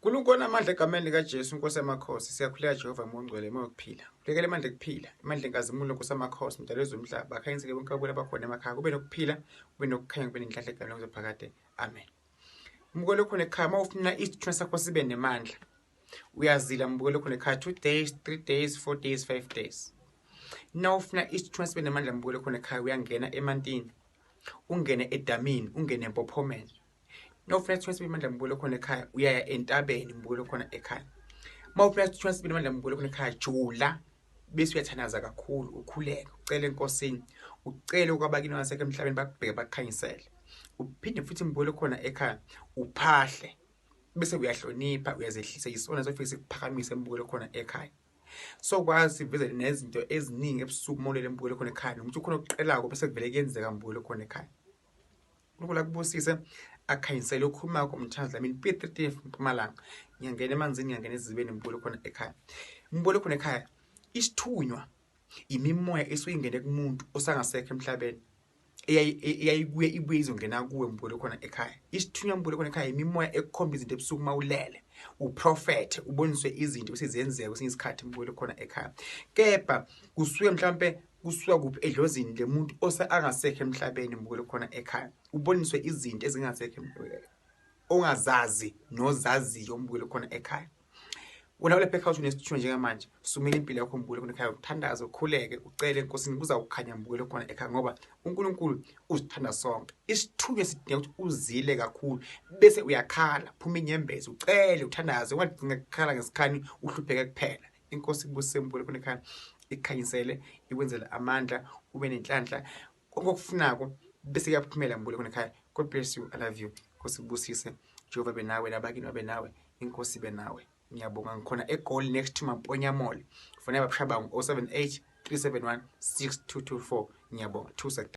Nkulunkulu amandla egameni likaJesu Nkosi yamakhosi siyakhuleka Jehova mongcwele mokuphila. Kulekela amandla ekuphila, amandla enkazimulo Nkosi yamakhosi mdali wezomhlaba, akhanyiseke bonke abula bakhona emakhaya, kube nokuphila, kube nokukhanya, kube nenhlanhla egameni lokuphakade. Amen. Mbukelo khona ekhaya mawufuna isithunywa sakho sibe nemandla. Uyazila mbukelo khona ekhaya 2 days, 3 days, 4 days, 5 days. Nawufuna isithunywa sibe nemandla mbukelo khona ekhaya uyangena emantini, ungene edamini, ungene empophomeni. Nawufuna isithunywa sibe nemandla mbukelo khona ekhaya uyaya entabeni mbukelo khona ekhaya. Mawufuna isithunywa sibe nemandla mbukelo khona ekhaya jula bese uyathanaza kakhulu, ukhuleka, ucela enkosini, ucele ukwabakithi ngasekho emhlabeni bakubheke bakukhanyisele. Uphinde futhi mbukelo khona ekhaya uphahle bese uyahlonipha, uyazehlisa, isona sofike sikuphakamise mbukelo khona ekhaya. Sokwazi siveze nezinto eziningi ebusuku molele mbukelo khona ekhaya, nomuntu ukhona okuqelako bese kuvele kuyenzeka mbukelo khona ekhaya. Unkulunkulu akubusise akhanyisele ukhuluma komthandazo lamini Peter 3 eMpumalanga. Ngiyangena emanzini, ngiyangena ezibeni mbukelo khona ekhaya. Mbukelo khona ekhaya isithunywa imimoya esuyingene kumuntu osangasekho emhlabeni. Eyayibuye ibuye izongena kuwe mbukelo khona ekhaya. Isithunywa mbukelo khona ekhaya imimoya ekukhomba izinto ebusuku mawulele, uprofete, uboniswe izinto besizenzeka kwesinye isikhathi mbukelo khona ekhaya. Kepha kusuke mhlambe kusuka kuphi edlozini lemuntu angasekho emhlabeni mbukelo khona ekhaya. Uboniswe izinto ezingasekho ongazazi nozaziyo mbukelo khona ekhaya. Wena ulephe ekhaya unesithunywa njengamanje, sumela impilo yakho mbukelo khona ekhaya, uthandaze, ukhuleke, ucele enkosini kuza ukukhanya mbukelo khona ekhaya ngoba uNkulunkulu uzithanda sonke. Isithunywa sidinga ukuthi uzile kakhulu bese uyakhala, phuma inyembezi, ucele, uthandaze, ungagcina ukukhala ngesikhani uhlupheke kuphela. Inkosi kubusise mbukelo khona ekhaya, ikhanyisele, ikwenzele amandla, ube nenhlanhla, konke okufunako bese kuyaphumela mbukelo khona ekhaya. God bless you, I love you. Inkosi kubusise, Jehova benawe, nabakini babenawe, inkosi benawe. Ngiyabonga ngikhona eGoli next to Mamponya Mall. Fonela abashabangu 078 371 6224. Ngiyabonga. 2 seconds.